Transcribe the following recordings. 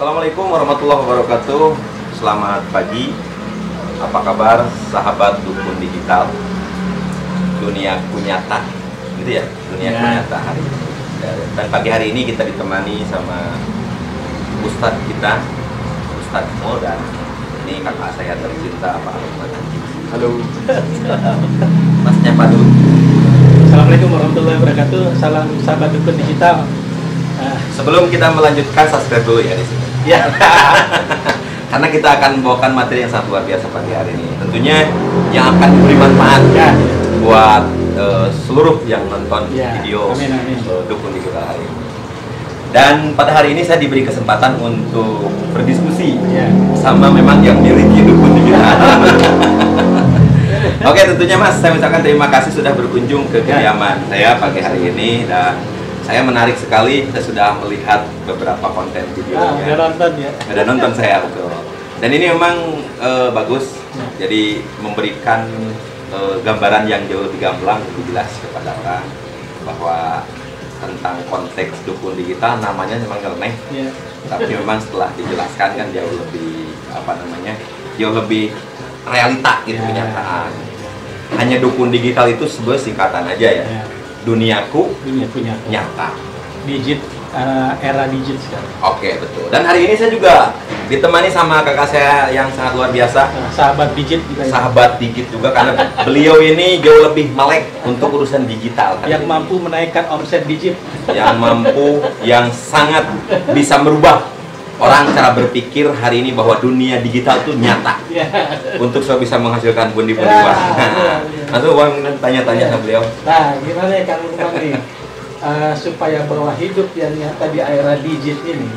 Assalamualaikum warahmatullahi wabarakatuh. Selamat pagi. Apa kabar sahabat dukun digital? Dunia kunyata, gitu ya? Dunia kunyata hari ini. Dan pagi hari ini kita ditemani sama Ustadz kita, Ustadz Mo, dan ini kakak saya tercinta, Pak Lukman. Halo. Masnya Pak Duk. Assalamualaikum warahmatullahi wabarakatuh. Salam sahabat dukun digital. Sebelum kita melanjutkan, subscribe dulu ya di sini. Ya. Karena kita akan membawakan materi yang sangat luar biasa pagi hari ini. Tentunya yang akan memberi manfaat buat seluruh yang nonton video dukun digital hari ini. Dan pada hari ini saya diberi kesempatan untuk berdiskusi sama memang yang miliki dukun digital. Oke, tentunya Mas, saya ucapkan terima kasih sudah berkunjung ke kediaman saya pagi hari ini, dan saya menarik sekali. Saya sudah melihat beberapa konten videonya. Udah nonton ya? Udah nonton saya, betul. Dan ini memang bagus. Jadi memberikan gambaran yang jauh lebih gamblang, lebih jelas kepada orang bahwa tentang konteks dukun digital namanya memang nyeleneh. Tapi memang setelah dijelaskan kan jauh lebih jauh lebih realita gitu, kenyataan. Hanya dukun digital itu sebuah singkatan aja ya. Duniaku nyata. Era digit sekarang. Oke, betul. Dan hari ini saya juga ditemani sama kakak saya yang sangat luar biasa. Sahabat digit juga. Sahabat digit juga, karena beliau ini jauh lebih melek untuk urusan digital. Yang mampu menaikkan omset digit. Yang mampu, yang sangat bisa merubah orang cara berpikir hari ini bahwa dunia digital itu nyata. Untuk saya bisa menghasilkan pundi-pundi uang. Langsung uang tanya-tanya sama beliau. Nah, gimana ya Kang Lukman nih? Supaya bahwa hidup yang nyata di era digit ini,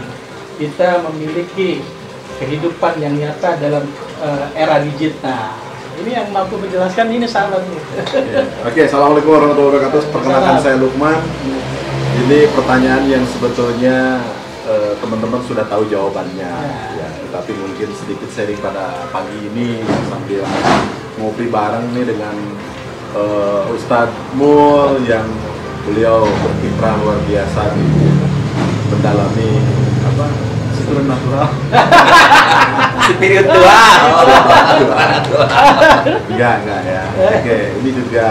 kita memiliki kehidupan yang nyata dalam era digit. Nah, ini yang mampu menjelaskan ini sahabat nih. Oke, assalamualaikum warahmatullahi wabarakatuh. Perkenalkan saya Lukman. Ini pertanyaan yang sebetulnya teman-teman sudah tahu jawabannya, tetapi mungkin sedikit sharing pada pagi ini sambil ngopi bareng nih dengan Ustadz Mul yang beliau berkiprah luar biasa di mendalami supernatural. Spiritual. Enggak ya. Oke, ini juga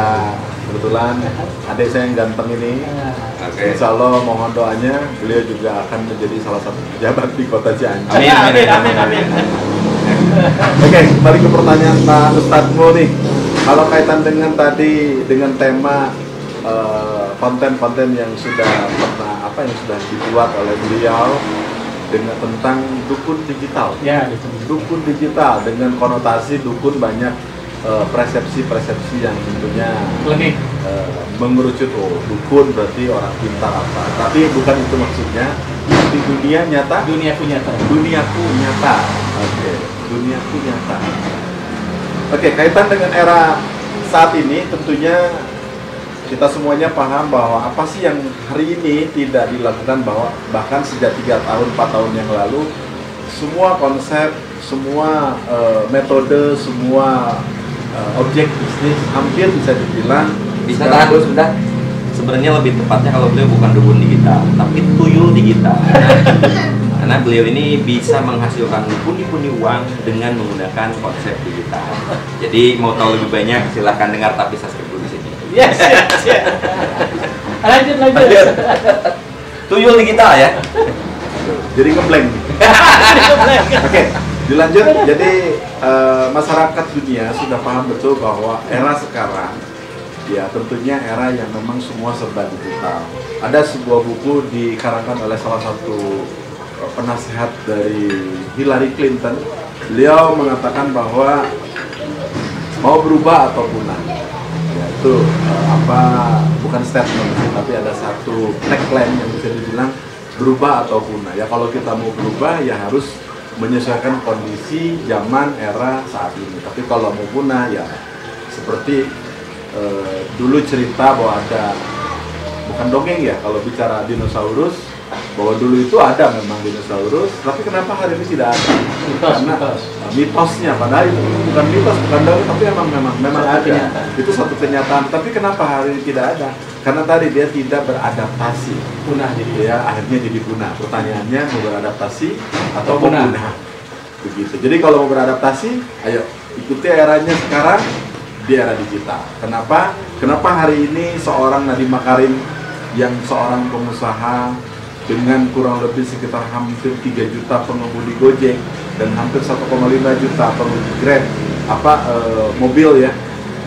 kebetulan adik saya yang ganteng ini. Insya Allah mohon doanya, beliau juga akan menjadi salah satu pejabat di kota Cianjur. Amin. Oke, kembali ke pertanyaan Pak Ustadz Mo nih. Kalau kaitan dengan tadi dengan tema konten-konten yang sudah yang sudah dibuat oleh beliau dengan tentang dukun digital. Dukun digital dengan konotasi dukun banyak persepsi-persepsi yang tentunya mengerucut, dukun berarti orang pintar apa. Tapi bukan itu maksudnya. Di dunia nyata, duniaku nyata. Duniaku nyata. Oke, kaitan dengan era saat ini tentunya kita semuanya paham bahwa apa sih yang hari ini tidak dilakukan, bahkan sejak 3 tahun, 4 tahun yang lalu semua konsep, semua metode, semua objek bisnis hampir bisa dibilang Tahan dulu sebentar. Sebenarnya lebih tepatnya kalau beliau bukan dukun digital, tapi tuyul digital. Karena beliau ini bisa menghasilkan pundi-pundi uang dengan menggunakan konsep digital. Jadi mau tahu lebih banyak silahkan dengar, tapi subscribe dulu di sini. Yes. Lanjut. Tuyul digital ya. jadi ngeblank. Oke, dilanjut. Jadi masyarakat dunia sudah paham betul bahwa era sekarang ya tentunya era yang memang semua serba digital. Ada sebuah buku dikarangkan oleh salah satu penasehat dari Hillary Clinton. Beliau mengatakan bahwa mau berubah atau punah. Itu bukan statement sih, tapi ada satu tagline yang bisa dibilang berubah atau punah. Ya kalau kita mau berubah ya harus menyesuaikan kondisi zaman era saat ini. Tapi kalau mau punah ya seperti dulu cerita bahwa ada, bukan dongeng ya kalau bicara dinosaurus, bahwa dulu itu ada memang dinosaurus, tapi kenapa hari ini tidak ada? Karena mitosnya, padahal itu bukan mitos, bukan dongeng, tapi memang ada. Itu satu kenyataan. Tapi kenapa hari ini tidak ada? Karena tadi dia tidak beradaptasi, Punah jadi. ya akhirnya jadi punah. Pertanyaannya mau beradaptasi atau mau Punah. punah? Begitu. Jadi kalau mau beradaptasi, ayo ikuti eranya sekarang di era digital. Kenapa? Kenapa hari ini seorang Nadiem Makarim yang seorang pengusaha dengan kurang lebih sekitar hampir 3 juta pengemudi Gojek dan hampir 1,5 juta pengemudi Grab mobil ya,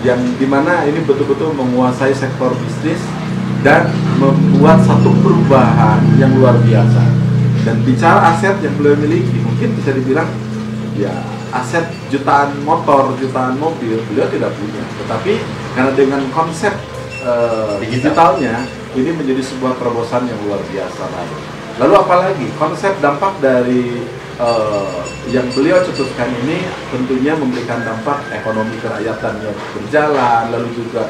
yang dimana ini betul-betul menguasai sektor bisnis dan membuat satu perubahan yang luar biasa. Dan bicara aset yang beliau miliki, mungkin bisa dibilang ya aset jutaan motor, jutaan mobil beliau tidak punya, tetapi karena dengan konsep digitalnya ini menjadi sebuah terobosan yang luar biasa. Lalu apalagi konsep dampak dari yang beliau cetuskan ini tentunya memberikan dampak ekonomi kerakyatan yang berjalan, lalu juga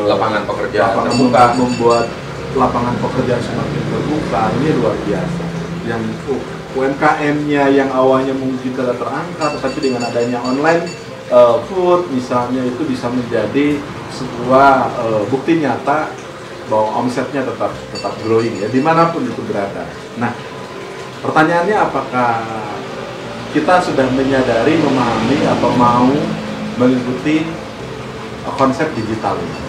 Lapangan pekerjaan terbuka. membuat lapangan pekerjaan semakin terbuka. Ini luar biasa. Yang UMKM-nya yang awalnya mungkin tidak terangkat, tetapi dengan adanya online food misalnya itu bisa menjadi sebuah bukti nyata bahwa omsetnya tetap growing ya dimanapun itu berada. Nah, pertanyaannya apakah kita sudah menyadari, memahami atau mau mengikuti konsep digital ini?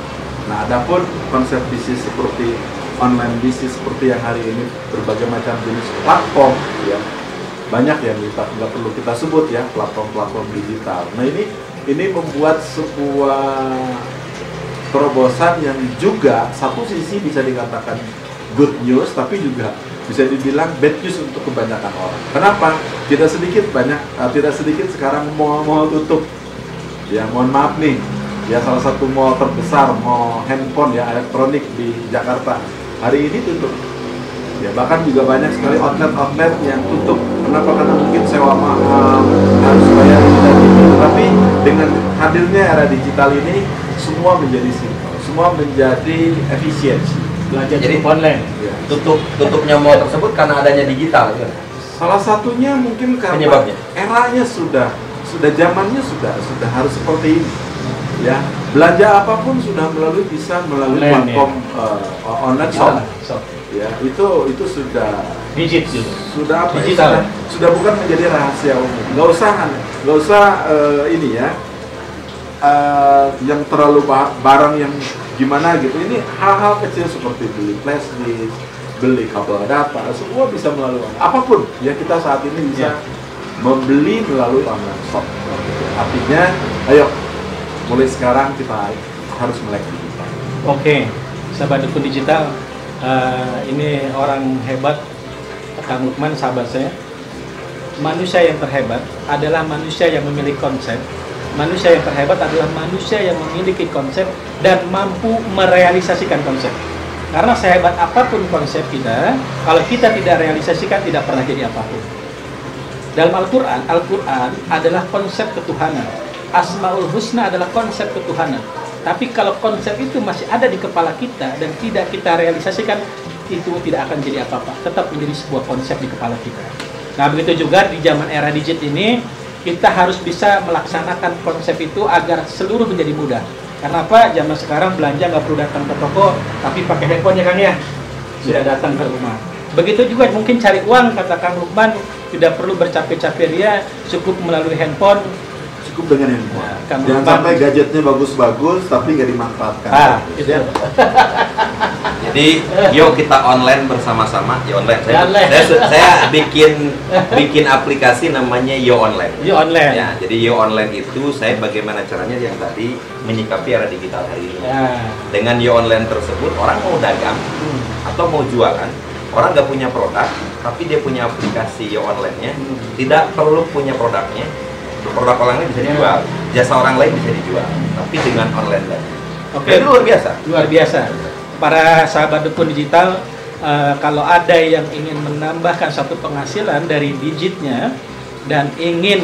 Nah, adapun konsep bisnis seperti online bisnis seperti yang hari ini berbagai macam jenis platform ya, banyak yang nggak perlu kita sebut ya, platform digital. Nah, ini membuat sebuah terobosan yang juga satu sisi bisa dikatakan good news, tapi juga bisa dibilang bad news untuk kebanyakan orang. Kenapa? Tidak sedikit sekarang mall tutup. Ya, mohon maaf nih. Ya, salah satu mall terbesar, mall handphone ya, elektronik di Jakarta hari ini tutup. Ya, bahkan juga banyak sekali outlet yang tutup. Kenapa? Karena mungkin sewa mahal, harus bayar ini dan itu. Tapi dengan hadirnya era digital ini, semua menjadi simpel, semua menjadi efisiensi. Belajar Jadi cukup online. Ya. Tutupnya mall tersebut karena adanya digital. Ya. Salah satunya mungkin karena Penyebabnya? eranya sudah zamannya sudah harus seperti ini. Ya, belanja apapun sudah melalui Online, platform online shop. Shop. Ya, itu sudah Digital. apa ya, Digital. sudah bukan menjadi rahasia umum. Nggak usah ini ya, yang terlalu barang yang gimana gitu. Ini hal-hal kecil seperti beli flash disk, beli kabel data, semua bisa melalui apapun ya, kita saat ini bisa membeli melalui online shop. Artinya, ayo mulai sekarang kita harus melek digital. Oke, sahabat Dukun Digital, ini orang hebat, Kang Lukman, sahabat saya. Manusia yang terhebat adalah manusia yang memiliki konsep. Manusia yang terhebat adalah manusia yang memiliki konsep dan mampu merealisasikan konsep. Karena sehebat apapun konsep kita, kalau kita tidak realisasikan, tidak pernah jadi apapun. Dalam Al-Quran adalah konsep ketuhanan. Asmaul Husna adalah konsep ketuhanan. Tapi kalau konsep itu masih ada di kepala kita dan tidak kita realisasikan, itu tidak akan jadi apa-apa. Tetap menjadi sebuah konsep di kepala kita. Nah, begitu juga di zaman era digit ini, kita harus bisa melaksanakan konsep itu agar seluruh menjadi mudah. Karena apa? Zaman sekarang belanja nggak perlu datang ke toko, tapi pakai handphone ya Kang ya, sudah datang ke rumah. Begitu juga mungkin cari uang, kata Kang Lukman, tidak perlu bercapek-capek dia, cukup melalui handphone. Cukup dengan handphone. Kang Jangan Lukman. sampai gadgetnya bagus-bagus tapi nggak dimanfaatkan. Itu. Jadi yuk kita online bersama-sama. Yo online. Online. Saya bikin aplikasi namanya Yo Online. Yo online. Ya, jadi Yo Online itu saya bagaimana caranya yang tadi menyikapi era digital hari ini. Ya. Dengan Yo Online tersebut orang mau dagang atau mau jualan, orang nggak punya produk, tapi dia punya aplikasi Yo Online-nya, tidak perlu punya produknya. Produk orang lain bisa dijual, jasa orang lain bisa dijual, tapi dengan online tadi. Oke. Itu luar biasa. Luar biasa. Para sahabat Dukun Digital, kalau ada yang ingin menambahkan satu penghasilan dari digitnya dan ingin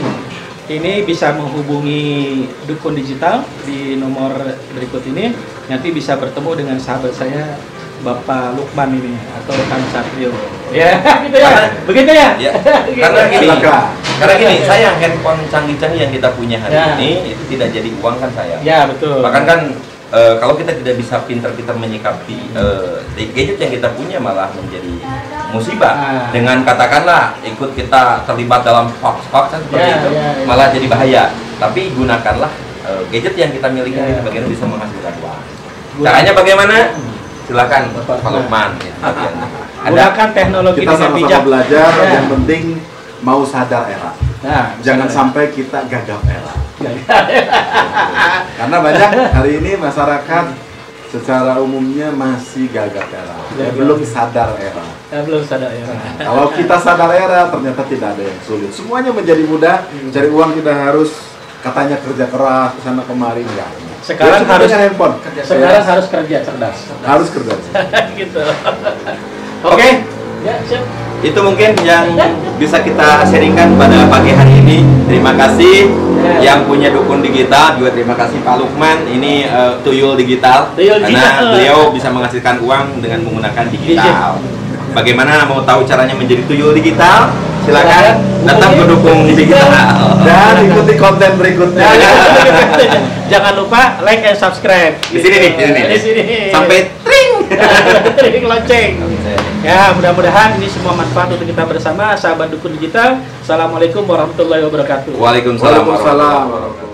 ini bisa menghubungi Dukun Digital di nomor berikut ini, nanti bisa bertemu dengan sahabat saya Bapak Lukman ini atau Kang Satrio. Ya, gitu ya. Begitu ya? Ya. Karena gini, Silakan. karena gini, saya handphone canggih-canggih yang kita punya hari Ya. ini itu tidak jadi uang kan saya. Ya, betul. Bahkan kan kalau kita tidak bisa pintar-pintar menyikapi gadget yang kita punya malah menjadi musibah. Dengan katakanlah ikut kita terlibat dalam hoax seperti itu, malah jadi bahaya. Tapi gunakanlah gadget yang kita miliki ini bagaimana bisa menghasilkan uang. Caranya bagaimana? Silakan Pak Lukman. Gunakan teknologi kita dengan bijak. sama-sama belajar, yang penting mau sadar era. Nah, Jangan sampai kita gagap era. Karena banyak hari ini masyarakat secara umumnya masih gagap era, belum sadar era. Belum sadar era. Kalau kita sadar era, ternyata tidak ada yang sulit. Semuanya menjadi mudah. Cari uang tidak harus katanya kerja keras kesana kemari, enggak. Sekarang cukup harus dengan handphone. Sekarang harus kerja cerdas. Harus kerja. Gitu. Oke. Ya, siap. Itu mungkin yang bisa kita sharingkan pada pagi hari ini. Terima kasih yang punya dukun digital, juga terima kasih Pak Lukman. Ini tuyul digital, karena beliau bisa menghasilkan uang dengan menggunakan digital. Bagaimana mau tahu caranya menjadi tuyul digital? Silakan tetap mendukung digital dan ikuti konten berikutnya. Jangan lupa like and subscribe. Di sini nih, di sini. Sampai tring. Tring lonceng. Ya, mudah-mudahan ini semua manfaat untuk kita bersama, sahabat dukun digital. Assalamualaikum warahmatullahi wabarakatuh. Waalaikumsalam Waalaikumsalam.